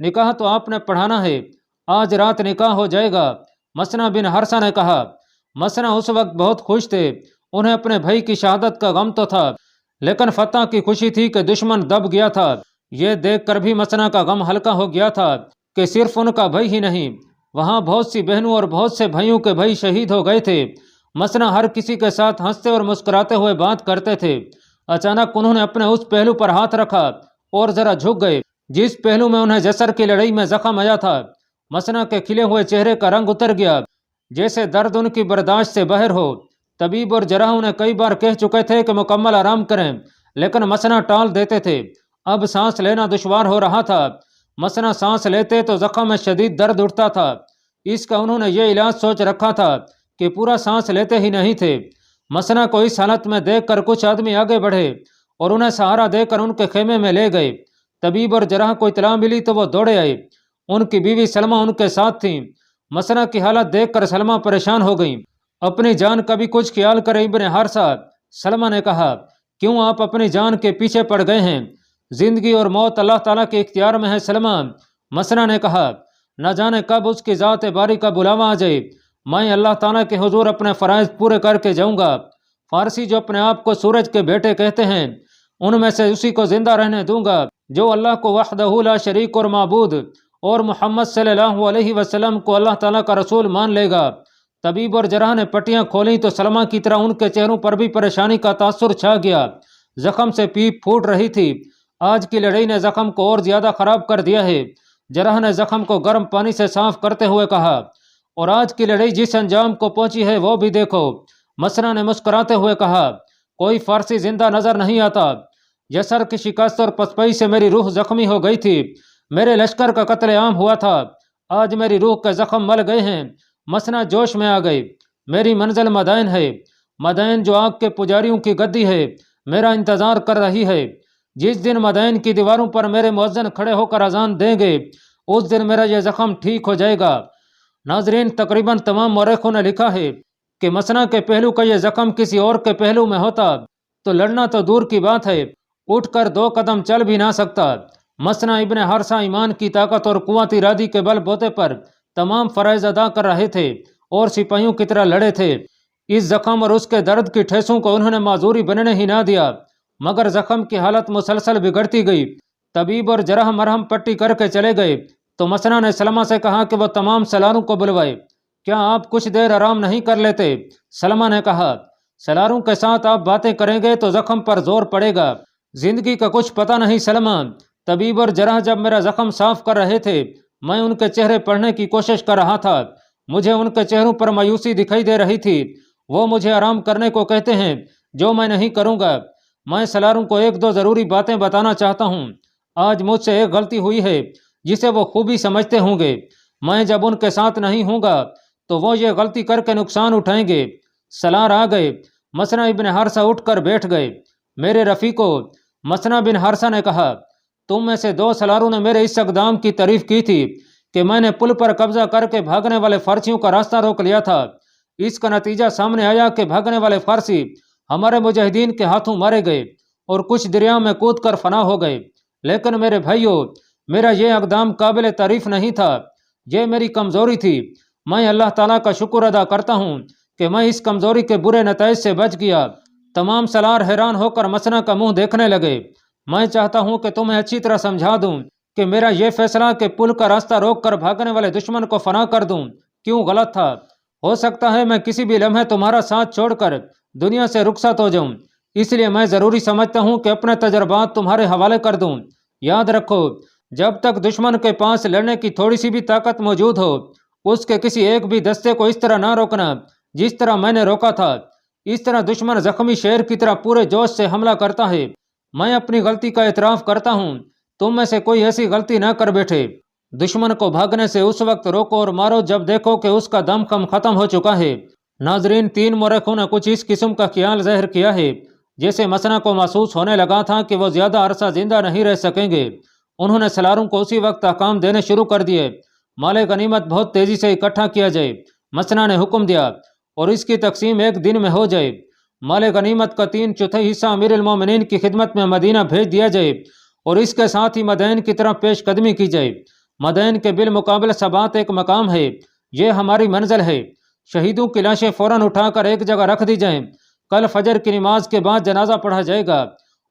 نکاح تو آپ نے پڑھانا ہے، آج رات نکاح ہو جائے گا۔ مسنا بن حرثہ نے کہا۔ مسنا اس وقت بہت خوش تھے، انہیں اپنے بھائی کی شہادت کا غم تو تھا، لیکن فتح کی خوشی تھی کہ دشمن دب گیا تھا۔ یہ دیکھ کر بھی مسنا کا غم ہلکا ہو گیا تھا کہ صرف ان کا بھائی ہی نہیں، وہاں بہت سی بہنوں اور بہت سے بھائیوں کے بھائی شہید ہو گئے تھے۔ مسنا ہر کسی کے ساتھ ہنستے اور مسکراتے ہوئے بات کرتے تھے۔ اچانک انہوں نے اپنے اس پہلو پر ہاتھ رکھا اور ذرا جھک گئے جس پہلو میں انہیں جسر کی لڑائی میں زخم آیا تھا۔ مسنا کے کھلے ہوئے چہرے کا رنگ اتر گیا، جیسے درد ان کی برداشت سے باہر ہو۔ طبیب اور جراح انہیں کئی بار کہہ چکے تھے کہ مکمل آرام کریں، لیکن مسنا ٹال دیتے تھے۔ اب سانس لینا دشوار ہو رہا تھا۔ مسنا سانس لیتے تو زخم میں شدید درد اٹھتا تھا۔ اس کا انہوں نے یہ علاج سوچ رکھا تھا کہ پورا سانس لیتے ہی نہیں تھے۔ مسنا کو اس حالت میں دیکھ کر کچھ آدمی آگے بڑھے اور انہیں سہارا دے کر ان کے خیمے میں لے گئے۔ طبیب اور جراح کو اطلاع ملی تو وہ دوڑے آئے۔ ان کی بیوی سلمہ ان کے ساتھ تھیں۔ مسنا کی حالت دیکھ کر سلمہ پریشان ہو گئیں۔ اپنی جان کا بھی کچھ خیال کرے ابن حارثہ، سلمہ نے کہا، کیوں آپ اپنی جان کے پیچھے پڑ گئے ہیں؟ زندگی اور موت اللہ تعالیٰ کے اختیار میں ہے سلمہ۔ مسنا نے کہا، نہ جانے کب اس کی ذات باری کا بلاوا آ جائے، میں اللہ تعالیٰ کے حضور اپنے فرائض پورے کر کے جاؤں گا۔ فارسی جو اپنے آپ کو سورج کے بیٹے کہتے ہیں، ان میں سے اسی کو زندہ رہنے دوں گا جو اللہ کو وحدہ لا شریک اور معبود اور محمد صلی اللہ علیہ وسلم کو اللہ تعالیٰ کا رسول مان لے گا۔ طبیب اور جراح نے پٹیاں کھولیں تو سلمہ کی طرح ان کے چہروں پر بھی پریشانی کا تاثر چھا گیا۔ زخم سے پیپ پھوٹ رہی تھی۔ آج کی لڑائی نے زخم کو اور زیادہ خراب کر دیا ہے۔ جراح نے زخم کو گرم پانی سے صاف کرتے ہوئے کہا، اور آج کی لڑائی جس انجام کو پہنچی ہے وہ بھی دیکھو۔ مسنا نے مسکراتے ہوئے کہا، کوئی فارسی زندہ نظر نہیں آتا۔ یسر کی شکست اور پسپائی سے میری روح زخمی ہو گئی تھی۔ میرے لشکر کا قتل عام ہوا تھا، آج میری روح کے زخم مل گئے ہیں۔ مسنا جوش میں آ گئی۔ میری منزل مدائن ہے، مدائن جو آگ کے پجاریوں کی گدی ہے، میرا انتظار کر رہی ہے۔ جس دن مدائن کی دیواروں پر میرے مؤذن کھڑے ہو کر اذان دیں گے، اس دن میرا یہ زخم ٹھیک ہو جائے گا۔ ناظرین، تقریباً تمام مورخوں نے لکھا ہے کہ مسنا کے پہلو کا یہ زخم کسی اور کے پہلو میں ہوتا تو لڑنا تو دور کی بات ہے، اٹھ کر 2 قدم چل بھی نہ سکتا۔ مسنا ابن حارثہ ایمان کی طاقت اور قوت ارادی کے بل بوتے پر تمام فرائض ادا کر رہے تھے اور سپاہیوں کی طرح لڑے تھے۔ اس زخم اور اس کے درد کی ٹھیسوں کو انہوں نے معذوری بننے ہی نہ دیا، مگر زخم کی حالت مسلسل بگڑتی گئی۔ طبیب اور جراح مرہم پٹی کر کے چلے گئے تو مسنا نے سلمہ سے کہا کہ وہ تمام سلاروں کو بلوائے۔ کیا آپ کچھ دیر آرام نہیں کر لیتے؟ سلمہ نے کہا، سلاروں کے ساتھ آپ باتیں کریں گے تو زخم پر زور پڑے گا، زندگی کا کچھ پتہ نہیں سلمہ۔ طبیب اور جراح جب میرا زخم صاف کر رہے تھے، میں ان کے چہرے پڑھنے کی کوشش کر رہا تھا، مجھے ان کے چہروں پر مایوسی دکھائی دے رہی تھی۔ وہ مجھے آرام کرنے کو کہتے ہیں جو میں نہیں کروں گا۔ میں سلاروں کو 1-2 ضروری باتیں بتانا چاہتا ہوں۔ آج مجھ سے ایک غلطی ہوئی ہے جسے وہ خوبی سمجھتے ہوں گے، میں جب ان کے ساتھ نہیں ہوں گا تو وہ یہ غلطی کر کے نقصان اٹھائیں گے۔ سلار آ گئے۔ مسنا ابن حارثہ اٹھ کر بیٹھ گئے۔ میرے رفیقو، مسنا بن حارثہ نے کہا، تم میں سے 2 سلاروں نے میرے اس اقدام کی تعریف کی تھی کہ میں نے پل پر قبضہ کر کے بھاگنے والے فارسیوں کا راستہ روک لیا تھا۔ اس کا نتیجہ سامنے آیا کہ بھاگنے والے فارسی ہمارے مجاہدین کے ہاتھوں مارے گئے اور کچھ دریا میں کود کر فنا ہو گئے۔ لیکن میرے بھائیو، میرا یہ اقدام قابل تعریف نہیں تھا، یہ میری کمزوری تھی۔ میں اللہ تعالیٰ کا شکر ادا کرتا ہوں کہ میں اس کمزوری کے برے نتائج سے بچ گیا۔ تمام سلار حیران ہو کر مسنا کا منہ دیکھنے لگے۔ میں چاہتا ہوں کہ تمہیں اچھی طرح سمجھا دوں کہ میرا یہ فیصلہ کہ پل کا راستہ روک کر بھاگنے والے دشمن کو فنا کر دوں کیوں غلط تھا۔ ہو سکتا ہے میں کسی بھی لمحے تمہارا ساتھ چھوڑ کر دنیا سے رخصت ہو جاؤں، اس لیے میں ضروری سمجھتا ہوں کہ اپنے تجربات تمہارے حوالے کر دوں۔ یاد رکھو، جب تک دشمن کے پاس لڑنے کی تھوڑی سی بھی طاقت موجود ہو، اس کے کسی ایک بھی دستے کو اس طرح نہ روکنا جس طرح میں نے روکا تھا۔ اس طرح دشمن زخمی شیر کی طرح پورے جوش سے حملہ کرتا ہے۔ میں اپنی غلطی کا اعتراف کرتا ہوں، تم میں سے کوئی ایسی غلطی نہ کر بیٹھے۔ دشمن کو بھاگنے سے اس وقت روکو اور مارو جب دیکھو کہ اس کا دم کم ختم ہو چکا ہے۔ ناظرین، 3 مورخوں نے کچھ اس قسم کا خیال ظاہر کیا ہے جیسے مسنا کو محسوس ہونے لگا تھا کہ وہ زیادہ عرصہ زندہ نہیں رہ سکیں گے۔ انہوں نے سلاروں کو اسی وقت احکام دینے شروع کر دیے۔ مال غنیمت بہت تیزی سے اکٹھا کیا جائے۔ مسنا نے حکم دیا اور اس کی تقسیم 1 دن میں ہو جائے۔ مال غنیمت کا 3/4 حصہ امیر المومنین کی خدمت میں مدینہ بھیج دیا جائے اور اس کے ساتھ ہی مدائن کی طرف پیش قدمی کی جائے۔ مدین کے بالمقابل سبات ایک مقام ہے، یہ ہماری منزل ہے۔ شہیدوں کی لاشیں فوراً اٹھا کر ایک جگہ رکھ دی جائیں۔ کل فجر کی نماز کے بعد جنازہ پڑھا جائے گا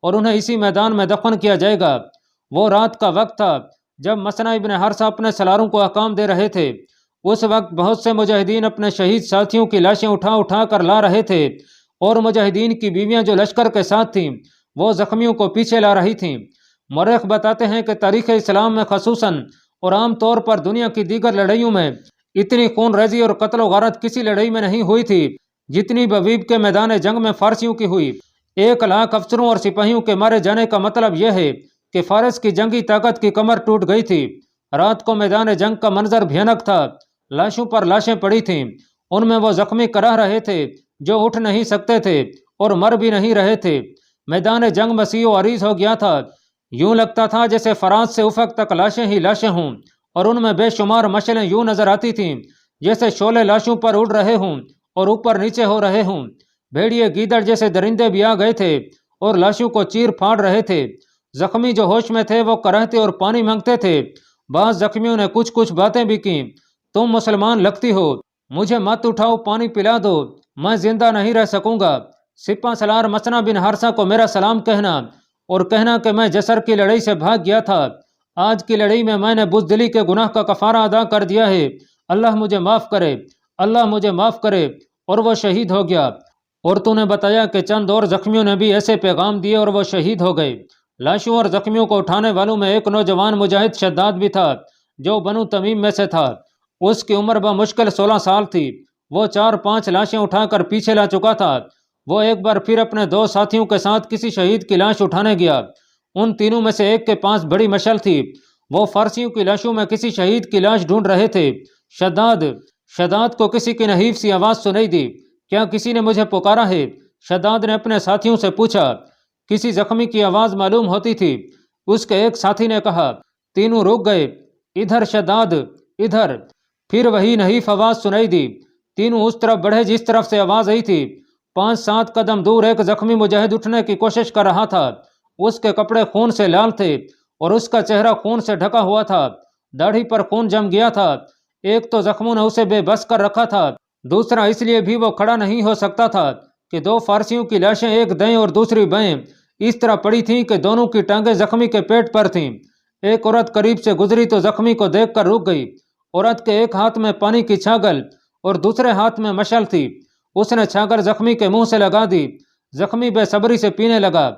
اور انہیں اسی میدان میں دفن کیا جائے گا۔ وہ رات کا وقت تھا جب مسنہ ابن حارثہ اپنے سلاروں کو احکام دے رہے تھے۔ اس وقت بہت سے مجاہدین اپنے شہید ساتھیوں کی لاشیں اٹھا اٹھا کر لا رہے تھے، اور مجاہدین کی بیویاں جو لشکر کے ساتھ تھیں وہ زخمیوں کو پیچھے لا رہی تھیں۔ مورخ بتاتے ہیں کہ تاریخ اسلام میں خصوصاً اور عام طور پر دنیا کی دیگر لڑائیوں میں اتنی خون ریزی اور قتل و غارت کسی لڑائی میں نہیں ہوئی تھی جتنی بویب کے میدان جنگ میں فارسیوں کی ہوئی۔ 1,00,000 افسروں اور سپاہیوں کے مارے جانے کا مطلب یہ ہے کہ فارس کی جنگی طاقت کی کمر ٹوٹ گئی تھی۔ رات کو میدان جنگ کا منظر بھیانک تھا، لاشوں پر لاشیں پڑی تھیں، ان میں وہ زخمی کراہ رہے تھے جو اٹھ نہیں سکتے تھے اور مر بھی نہیں رہے تھے۔ میدان جنگ مسیح و عریض ہو گیا تھا، یوں لگتا تھا جیسے فراز سے افق تک لاشیں ہی لاشیں ہوں، اور ان میں بے شمار مشعلیں یوں نظر آتی تھیں جیسے شعلے لاشوں پر اڑ رہے ہوں اور اوپر نیچے ہو رہے ہوں۔ بھیڑیے گیدڑ جیسے درندے بھی آ گئے تھے اور لاشوں کو چیر پھاڑ رہے تھے۔ زخمی جو ہوش میں تھے وہ کراہتے اور پانی مانگتے تھے۔ بعض زخمیوں نے کچھ باتیں بھی کیں۔ تم مسلمان لگتی ہو، مجھے مت اٹھاؤ، پانی پلا دو، میں زندہ نہیں رہ سکوں گا۔ سپہ سالار مسنہ بن حارثہ کو میرا سلام کہنا اور کہنا کہ میں جسر کی لڑائی سے بھاگ گیا تھا۔ آج کی لڑائی میں نے بزدلی کے گناہ کا کفارہ ادا کر دیا ہے۔ اللہ مجھے معاف کرے، اللہ مجھے معاف کرے۔ اور وہ شہید ہو گیا۔ اور تو نے بتایا کہ چند اور زخمیوں نے بھی ایسے پیغام دیے اور وہ شہید ہو گئے۔ لاشوں اور زخمیوں کو اٹھانے والوں میں ایک نوجوان مجاہد شداد بھی تھا جو بنو تمیم میں سے تھا۔ اس کی عمر بمشکل 16 سال تھی۔ وہ 4-5 لاشیں اٹھا کر پیچھے لا چکا تھا۔ وہ ایک بار پھر اپنے 2 ساتھیوں کے ساتھ کسی شہید کی لاش اٹھانے گیا۔ ان تینوں میں سے ایک کے پاس بڑی مشعل تھی۔ وہ فارسیوں کی لاشوں میں کسی شہید کی لاش ڈھونڈ رہے تھے۔ شداد کو کسی کی نحیف سی آواز سنائی دی، کیا کسی نے مجھے پکارا ہے؟ شداد نے اپنے ساتھیوں سے پوچھا۔ کسی زخمی کی آواز معلوم ہوتی تھی۔ اس کے ایک ساتھی نے کہا۔ تینوں رک گئے۔ ادھر شداد، ادھر۔ پھر وہی نحیف آواز سنائی دی۔ تینوں اس طرف بڑھے جس طرف سے آواز آئی تھی۔ 5-7 قدم دور ایک زخمی مجاہد اٹھنے کی کوشش کر رہا تھا۔ اس کے کپڑے خون سے لال تھے اور اس کا چہرہ خون سے ڈھکا ہوا تھا، داڑھی پر خون جم گیا تھا۔ ایک تو زخموں نے اسے بے بس کر رکھا تھا، دوسرا اس لیے بھی وہ کھڑا نہیں ہو سکتا تھا کہ 2 فارسیوں کی لاشیں ایک دائیں اور دوسری بائیں اس طرح پڑی تھیں کہ دونوں کی ٹانگیں زخمی کے پیٹ پر تھیں۔ ایک عورت قریب سے گزری تو زخمی کو دیکھ کر رک گئی۔ عورت کے ایک ہاتھ میں پانی کی چھاگل اور دوسرے ہاتھ میں مشعل تھی۔ اس نے چھاگل زخمی کے منہ سے لگا دی۔ زخمی بے صبری سے پینے لگا۔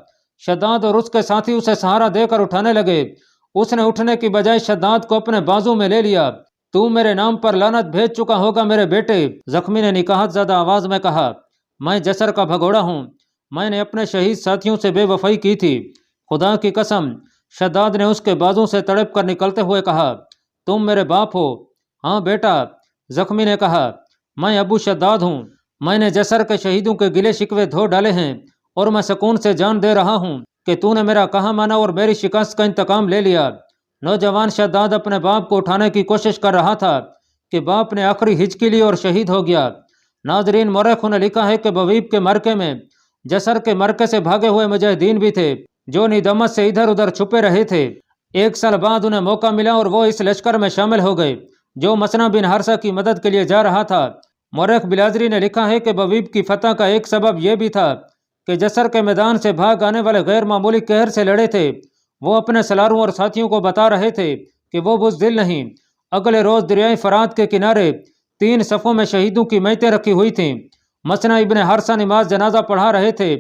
شداد اور اس کے ساتھی اسے سہارا دے کر اٹھانے لگے۔ اس نے اٹھنے کی بجائے شداد کو اپنے بازو میں لے لیا۔ تو میرے نام پر لعنت بھیج چکا ہوگا میرے بیٹے، زخمی نے نکاحت زدہ آواز میں کہا۔ میں جسر کا بھگوڑا ہوں، میں نے اپنے شہید ساتھیوں سے بے وفائی کی تھی، خدا کی قسم۔ شداد نے اس کے بازو سے تڑپ کر نکلتے ہوئے کہا، تم میرے باپ ہو؟ ہاں بیٹا، زخمی نے کہا۔ میں ابو شداد ہوں، میں نے جسر کے شہیدوں کے گلے شکوے دھو ڈالے ہیں اور میں سکون سے جان دے رہا ہوں کہ تو نے میرا کہا مانا اور میری شکست کا انتقام لے لیا۔ نوجوان شداد اپنے باپ کو اٹھانے کی کوشش کر رہا تھا کہ باپ نے آخری ہچکی لی اور شہید ہو گیا۔ ناظرین، مورخوں نے لکھا ہے کہ بویب کے مرکے میں جسر کے مرکے سے بھاگے ہوئے مجاہدین بھی تھے جو ندامت سے ادھر ادھر چھپے رہے تھے۔ 1 سال بعد انہیں موقع ملا اور وہ اس لشکر میں شامل ہو گئے جو مسنہ بن حارثہ کی مدد کے لیے جا رہا تھا۔ مورخ بلازری نے لکھا ہے کہ بویب کی فتح کا ایک سبب یہ بھی تھا کہ جسر کے میدان سے بھاگ آنے والے غیر معمولی قہر سے لڑے تھے۔ وہ اپنے سلاروں اور ساتھیوں کو بتا رہے تھے کہ وہ بزدل نہیں۔ اگلے روز دریائے فرات کے کنارے 3 صفوں میں شہیدوں کی میتیں رکھی ہوئی تھیں۔ مسنہ ابن حارثہ نماز جنازہ پڑھا رہے تھے۔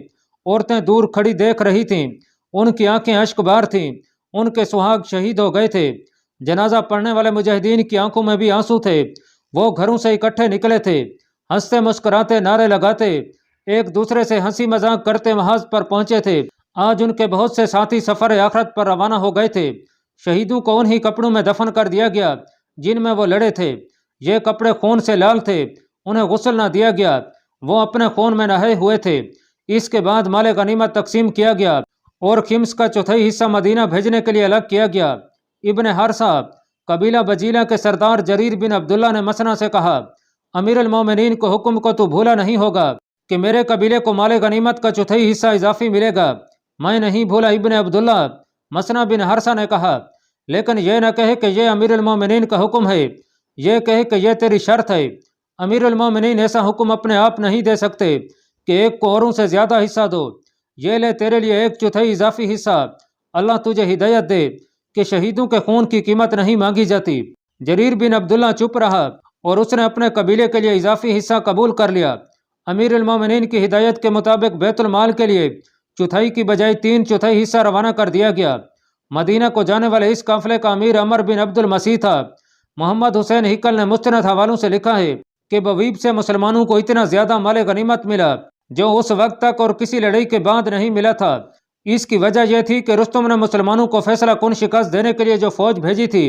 عورتیں دور کھڑی دیکھ رہی تھیں، ان کی آنکھیں اشک بار تھیں، ان کے سہاگ شہید ہو گئے تھے۔ جنازہ پڑھنے والے مجاہدین کی آنکھوں میں بھی آنسو تھے۔ وہ گھروں سے اکٹھے نکلے تھے، ہنستے مسکراتے نعرے لگاتے، ایک دوسرے سے ہنسی مذاق کرتے محاذ پر پہنچے تھے۔ آج ان کے بہت سے ساتھی سفر آخرت پر روانہ ہو گئے تھے۔ شہیدوں کو انہی کپڑوں میں دفن کر دیا گیا جن میں وہ لڑے تھے۔ یہ کپڑے خون سے لال تھے، انہیں غسل نہ دیا گیا، وہ اپنے خون میں نہائے ہوئے تھے۔ اس کے بعد مال غنیمت تقسیم کیا گیا اور خمس کا 4تھائی حصہ مدینہ بھیجنے کے لیے الگ کیا گیا۔ ابن حارثہ قبیلہ بجیلہ کے سردار جریر بن عبداللہ نے مسنہ سے کہا، امیر المومنین کو حکم کو تو بھولا نہیں ہوگا کہ میرے قبیلے کو مال غنیمت کا 4تھائی حصہ اضافی ملے گا؟ میں نہیں بھولا ابن عبداللہ، مسنہ بن حارثہ نے کہا، لیکن یہ نہ کہے کہ یہ امیر المومنین کا حکم ہے، یہ کہے کہ یہ تیری شرط ہے۔ امیر المومنین ایسا حکم اپنے آپ نہیں دے سکتے کہ ایک کو اوروں سے زیادہ حصہ دو، یہ لے تیرے لیے 1/4 اضافی حصہ۔ اللہ تجھے ہدایت دے کہ شہیدوں کے خون کی قیمت نہیں مانگی جاتی۔ جریر بن عبداللہ چپ رہا اور اس نے اپنے قبیلے کے لیے اضافی حصہ قبول کر لیا۔ امیر المومنین کی ہدایت کے مطابق بیت المال کے لیے 1/4 کی بجائے 3/4 حصہ روانہ کر دیا گیا۔ مدینہ کو جانے والے اس قافلے کا امیر عمر بن عبد المسیح تھا۔ محمد حسین ہیکل نے مستند حوالوں سے لکھا ہے کہ بویب سے مسلمانوں کو اتنا زیادہ مال غنیمت ملا جو اس وقت تک اور کسی لڑائی کے بعد نہیں ملا تھا۔ اس کی وجہ یہ تھی کہ رستم نے مسلمانوں کو فیصلہ کن شکست دینے کے لیے جو فوج بھیجی تھی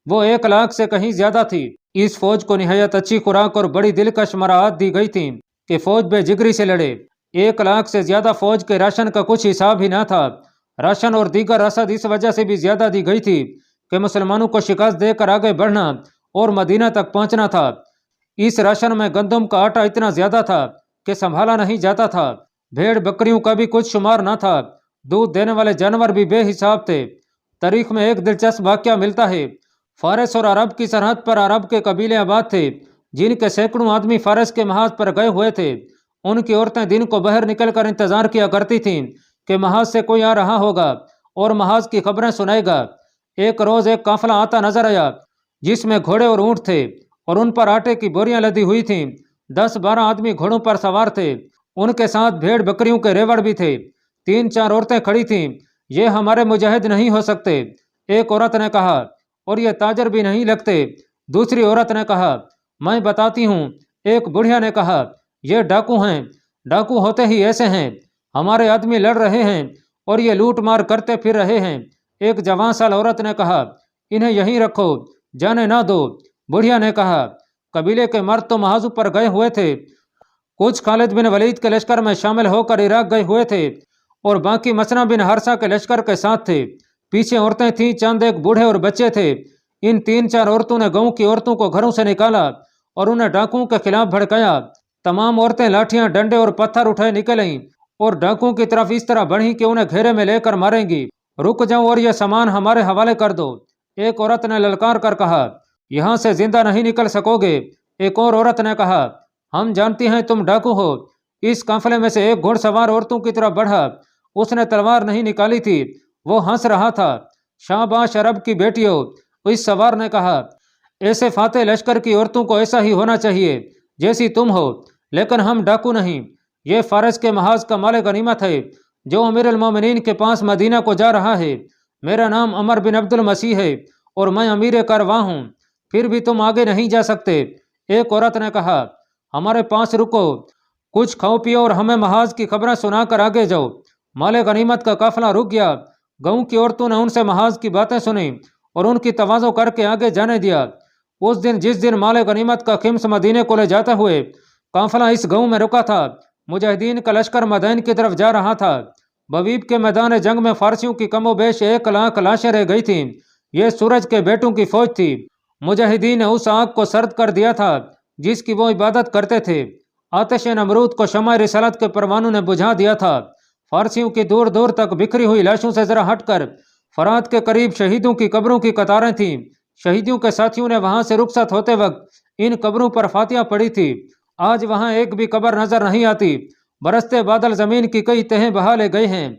وہ 1 لاکھ سے کہیں زیادہ تھی۔ اس فوج کو نہایت اچھی خوراک اور بڑی دلکش مراعات دی گئی تھیں کہ فوج بے جگری سے لڑے۔ 1 لاکھ سے زیادہ فوج کے راشن کا کچھ حساب ہی نہ تھا۔ راشن اور دیگر رسد اس وجہ سے بھی زیادہ دی گئی تھی کہ مسلمانوں کو شکست دے کر آگے بڑھنا اور مدینہ تک پہنچنا تھا۔ اس راشن میں گندم کا آٹا اتنا زیادہ تھا کہ سنبھالا نہیں جاتا تھا۔ بھیڑ بکریوں کا بھی کچھ شمار نہ تھا۔ دودھ دینے والے جانور بھی بے حساب تھے۔ تاریخ میں ایک دلچسپ واقعہ ملتا ہے۔ فارس اور عرب کی سرحد پر عرب کے قبیلے آباد تھے جن کے سینکڑوں آدمی فارس کے محاذ پر گئے ہوئے تھے۔ ان کی عورتیں دن کو باہر نکل کر انتظار کیا کرتی تھیں کہ محاذ سے کوئی آ رہا ہوگا اور محاذ کی خبریں سنائے گا۔ ایک روز ایک قافلہ آتا نظر آیا جس میں گھوڑے اور اونٹ تھے اور ان پر آٹے کی بوریاں لدی ہوئی تھیں۔ 10-12 آدمی گھوڑوں پر سوار تھے۔ ان کے ساتھ بھیڑ بکریوں کے ریوڑ بھی تھے۔ 3-4 عورتیں کھڑی تھیں۔ یہ ہمارے مجاہد نہیں ہو سکتے، ایک عورت نے کہا، اور یہ تاجر بھی نہیں لگتے، دوسری عورت نے کہا۔ میں بتاتی ہوں، ایک بڑھیا نے کہا، یہ ڈاکو ہیں، ڈاکو ہوتے ہی ایسے ہیں، ہمارے آدمی لڑ رہے ہیں اور یہ لوٹ مار کرتے پھر رہے ہیں۔ ایک جوان سال عورت نے کہا، انہیں یہیں رکھو، جانے نہ دو۔ بڑھیا نے کہا، قبیلے کے مرد تو محاذ پر گئے ہوئے تھے، کچھ خالد بن ولید کے لشکر میں شامل ہو کر عراق گئے ہوئے تھے اور باقی مسنا بن حرثہ کے لشکر کے ساتھ تھے۔ پیچھے عورتیں تھیں، چند ایک بوڑھے اور بچے تھے۔ ان 3-4 عورتوں نے گاؤں کی عورتوں کو گھروں سے نکالا اور انہیں ڈاکوؤں کے خلاف بھڑکایا۔ تمام عورتیں لاٹھیاں، ڈنڈے اور پتھر اٹھائے نکلیں اور ڈاکوؤں کی طرف اس طرح بڑھیں کہ انہیں گھیرے میں لے کر ماریں گی۔ رک جاؤ اور یہ سامان ہمارے حوالے کر دو۔ ایک عورت نے للکار کر کہا، یہاں سے زندہ نہیں نکل سکو گے۔ ایک اور عورت نے کہا، ہم جانتی ہیں تم ڈاکو ہو۔ اس قافلے میں سے ایک گھڑ سوار عورتوں کی طرف بڑھا، اس نے تلوار نہیں نکالی تھی، وہ ہنس رہا تھا۔ شاباش عرب کی بیٹیوں، اس سوار نے کہا، ایسے فاتح لشکر کی عورتوں کو ایسا ہی ہونا چاہیے جیسی تم ہو، لیکن ہم ڈاکو نہیں، یہ فارس کے محاذ کا مال غنیمت ہے جو امیر المومنین کے پاس مدینہ کو جا رہا ہے۔ میرا نام عمر بن عبد المسیح ہے اور میں امیر کارواں ہوں، پھر بھی تم آگے نہیں جا سکتے۔ ایک عورت نے کہا، ہمارے پاس رکو، کچھ کھاؤ پیو اور ہمیں محاذ کی خبریں سنا کر آگے جاؤ۔ مال غنیمت کا قافلہ رک گیا۔ گاؤں کی عورتوں نے ان سے محاذ کی باتیں سنیں اور ان کی تواضع کر کے آگے جانے دیا۔ اس دن جس دن مال غنیمت کا خمس مدینے کو لے جاتے ہوئے قافلہ اس گاؤں میں رکا تھا، مجاہدین کا لشکر مدائن کی طرف جا رہا تھا۔ بویب کے میدان جنگ میں فارسیوں کی کم و بیش 1 لاکھ لاشیں رہ گئی تھیں۔ یہ سورج کے بیٹوں کی فوج تھی۔ مجاہدین نے اس آگ کو سرد کر دیا تھا جس کی وہ عبادت کرتے تھے۔ آتش نمرود کو شمع رسالت کے پروانوں نے بجھا دیا تھا۔ فارسیوں کی دور دور تک بکھری ہوئی لاشوں سے ذرا ہٹ کر فرات کے قریب شہیدوں کی قبروں کی قطاریں تھیں۔ شہیدوں کے ساتھیوں نے وہاں سے رخصت ہوتے وقت ان قبروں پر فاتحہ پڑھی تھی۔ آج وہاں ایک بھی قبر نظر نہیں آتی۔ برستے بادل زمین کی کئی تہیں بہا لے گئے ہیں،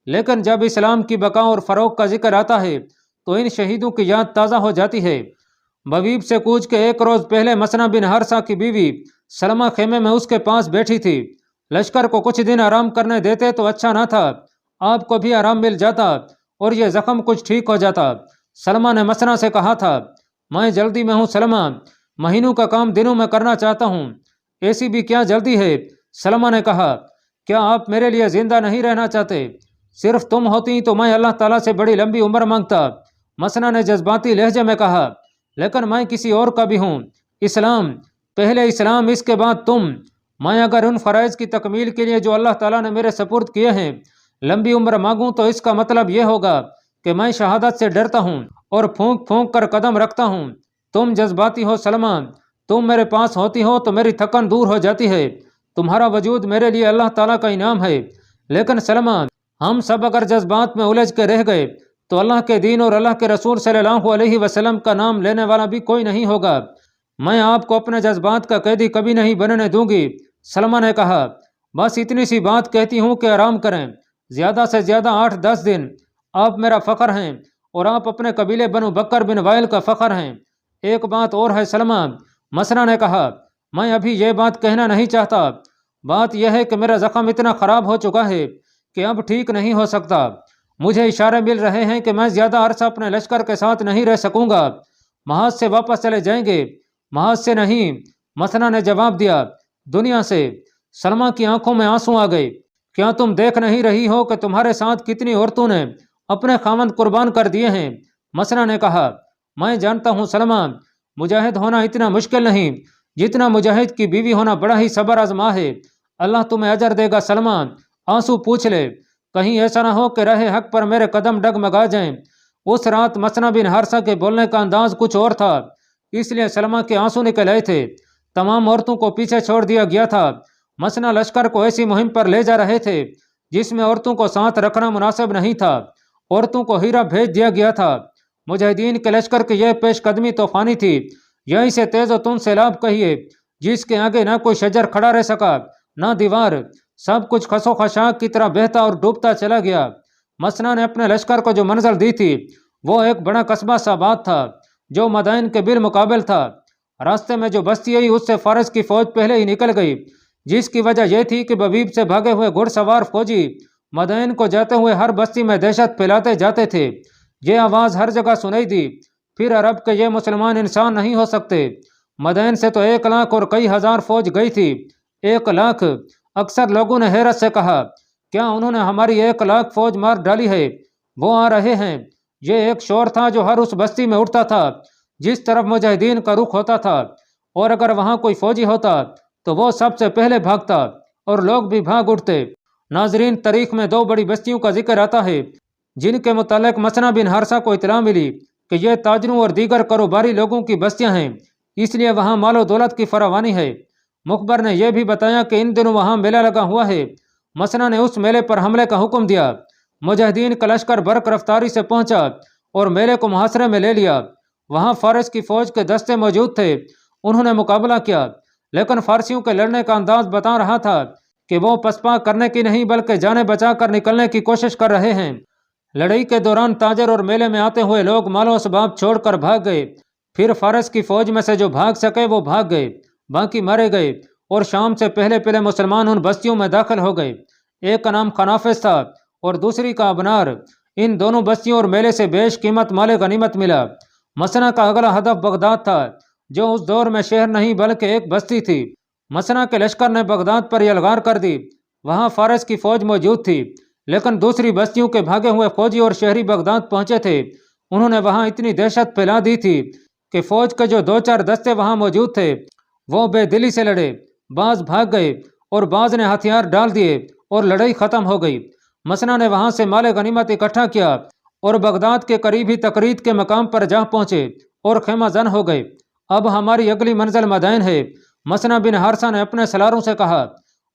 لیکن جب اسلام کی بقا اور فروغ کا ذکر آتا ہے تو ان شہیدوں کی یاد تازہ ہو جاتی ہے۔ بویب سے کوچ کے ایک روز پہلے مسنا بن حرثہ کی بیوی سلمہ خیمے میں اس کے پاس بیٹھی تھی۔ لشکر کو کچھ دن آرام کرنے دیتے تو اچھا نہ تھا، آپ کو بھی آرام مل جاتا اور یہ زخم کچھ ٹھیک ہو جاتا۔ سلمہ نے مسنا سے کہا تھا، میں جلدی میں ہوں سلمہ، مہینوں کا کام دنوں میں کرنا چاہتا ہوں۔ ایسی بھی کیا جلدی ہے؟ سلمہ نے کہا، کیا آپ میرے لیے زندہ نہیں رہنا چاہتے؟ صرف تم ہوتی تو میں اللہ تعالیٰ سے بڑی لمبی عمر مانگتا۔ مسنا نے جذباتی لہجے میں کہا، لیکن میں کسی اور کا بھی ہوں۔ اسلام، پہلے اسلام، اس کے بعد تم۔ میں اگر ان فرائض کی تکمیل کے لیے جو اللہ تعالیٰ نے میرے سپرد کیے ہیں لمبی عمر مانگوں تو اس کا مطلب یہ ہوگا کہ میں شہادت سے ڈرتا ہوں اور پھونک پھونک کر قدم رکھتا ہوں۔ تم جذباتی ہو سلمہ، تم میرے پاس ہوتی ہو تو میری تھکن دور ہو جاتی ہے۔ تمہارا وجود میرے لیے اللہ تعالیٰ کا انعام ہے۔ لیکن سلمہ، ہم سب اگر جذبات میں الجھ کے رہ گئے تو اللہ کے دین اور اللہ کے رسول صلی اللہ علیہ وسلم کا نام لینے والا بھی کوئی نہیں ہوگا۔ میں آپ کو اپنے جذبات کا قیدی کبھی نہیں بننے دوں گی۔ سلمہ نے کہا، بس اتنی سی بات کہتی ہوں کہ آرام کریں، زیادہ سے زیادہ 8-10 دن۔ آپ میرا فخر ہیں اور آپ اپنے قبیلے بنو بکر بن وائل کا فخر ہیں۔ ایک بات اور ہے سلمہ، مسنا نے کہا، میں ابھی یہ بات کہنا نہیں چاہتا۔ بات یہ ہے کہ میرا زخم اتنا خراب ہو چکا ہے کہ اب ٹھیک نہیں ہو سکتا۔ مجھے اشارے مل رہے ہیں کہ میں زیادہ عرصہ اپنے لشکر کے ساتھ نہیں رہ سکوں گا۔ محاذ سے واپس چلے جائیں گے؟ محاذ سے نہیں، مسنا نے جواب دیا، دنیا سے۔ سلمہ کی آنکھوں میں آنسو آ گئے۔ کیا تم دیکھ نہیں رہی ہو کہ تمہارے ساتھ کتنی عورتوں نے اپنے خاوند قربان کر دیے ہیں؟ مسنا نے کہا، میں جانتا ہوں سلمہ، مجاہد ہونا اتنا مشکل نہیں جتنا مجاہد کی بیوی ہونا بڑا ہی صبر آزما ہے۔ اللہ تمہیں اجر دے گا سلمہ۔ آنسو پوچھ لے، کہیں ایسا نہ ہو کہ راہ حق پر میرے قدم ڈگمگا جائیں۔ اس رات مسنا بن حارثہ کے بولنے کا انداز کچھ اور تھا، اس لیے سلمہ کے آنسو نکل آئے تھے۔ تمام عورتوں کو پیچھے چھوڑ دیا گیا تھا۔ مسنا لشکر کو ایسی مہم پر لے جا رہے تھے جس میں عورتوں کو ساتھ رکھنا مناسب نہیں تھا۔ عورتوں کو ہیرا بھیج دیا گیا تھا۔ مجاہدین کے لشکر کی یہ پیش قدمی طوفانی تھی، یہیں سے تیز و تند سیلاب کہیے، جس کے آگے نہ کوئی شجر کھڑا رہ سکا نہ دیوار، سب کچھ خس و خشاک کی طرح بہتا اور ڈوبتا چلا گیا۔ مسنا نے اپنے لشکر کو جو منزل دی تھی وہ ایک بڑا قصبہ ساباد تھا جو مدائن کے بالمقابل تھا۔ راستے میں جو بستی آئی اس سے فارس کی فوج پہلے ہی نکل گئی، جس کی وجہ یہ تھی کہ ببیب سے بھاگے ہوئے گھڑ سوار فوجی مدائن کو جاتے ہوئے ہر بستی میں دہشت پھیلاتے جاتے تھے۔ یہ آواز ہر جگہ سنائی دی، پھر عرب کے یہ مسلمان انسان نہیں ہو سکتے۔ مدائن سے تو 1 لاکھ اور کئی ہزار فوج گئی تھی۔ 1 لاکھ! اکثر لوگوں نے حیرت سے کہا، کیا انہوں نے ہماری 1 لاکھ فوج مار ڈالی ہے؟ وہ آ رہے ہیں۔ یہ ایک شور تھا جو ہر اس بستی میں اٹھتا تھا جس طرف مجاہدین کا رخ ہوتا تھا، اور اگر وہاں کوئی فوجی ہوتا تو وہ سب سے پہلے بھاگتا اور لوگ بھی بھاگ اٹھتے۔ ناظرین، تاریخ میں 2 بڑی بستیوں کا ذکر آتا ہے جن کے متعلق مسنا بن حارثہ کو اطلاع ملی کہ یہ تاجروں اور دیگر کاروباری لوگوں کی بستیاں ہیں، اس لیے وہاں مال و دولت کی فراوانی ہے۔ مخبر نے یہ بھی بتایا کہ ان دنوں وہاں میلہ لگا ہوا ہے۔ مسنا نے اس میلے پر حملے کا حکم دیا۔ مجاہدین کا لشکر برق رفتاری سے پہنچا اور میلے کو محاصرے میں لے لیا۔ وہاں فارس کی فوج کے دستے موجود تھے، انہوں نے مقابلہ کیا، لیکن فارسیوں کے لڑنے کا انداز بتا رہا تھا کہ وہ پسپا کرنے کی نہیں بلکہ جانیں بچا کر نکلنے کی کوشش کر رہے ہیں۔ لڑائی کے دوران تاجر اور میلے میں آتے ہوئے لوگ مال و اسباب چھوڑ کر بھاگ گئے۔ پھر فارس کی فوج میں سے جو بھاگ سکے وہ بھاگ گئے، باقی مارے گئے، اور شام سے پہلے پہلے مسلمان ان بستیوں میں داخل ہو گئے۔ ایک کا نام خنافس تھا اور دوسری کا ابنار۔ ان دونوں بستیوں اور میلے سے بیش قیمت مال غنیمت ملا۔ مسنا کا اگلا ہدف بغداد تھا، جو اس دور میں شہر نہیں بلکہ ایک بستی تھی۔ مسنا کے لشکر نے بغداد پر یلغار کر دی۔ وہاں فارس کی فوج موجود تھی، لیکن دوسری بستیوں کے بھاگے ہوئے فوجی اور شہری بغداد پہنچے تھے۔ انہوں نے وہاں اتنی دہشت پھیلا دی تھی کہ فوج کے جو 2-4 دستے وہاں موجود تھے وہ بے دلی سے لڑے، بعض بھاگ گئے اور بعض نے ہتھیار ڈال دیے اور لڑائی ختم ہو گئی۔ مسنا نے وہاں سے مال غنیمت اکٹھا کیا اور بغداد کے قریب ہی تقرید کے مقام پر جا پہنچے اور خیمہ زن ہو گئے۔ اب ہماری اگلی منزل مدائن ہے، مسنا بن حارثہ نے اپنے سلاروں سے کہا،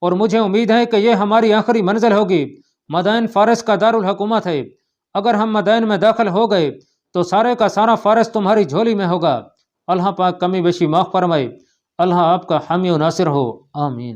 اور مجھے امید ہے کہ یہ ہماری آخری منزل ہوگی۔ مدائن فارس کا دارالحکومت ہے۔ اگر ہم مدائن میں داخل ہو گئے تو سارے کا سارا فارس تمہاری جھولی میں ہوگا۔ اللہ پاک کمی بیشی معاف فرمائے۔ اللہ آپ کا حامی و ناصر ہو، آمین۔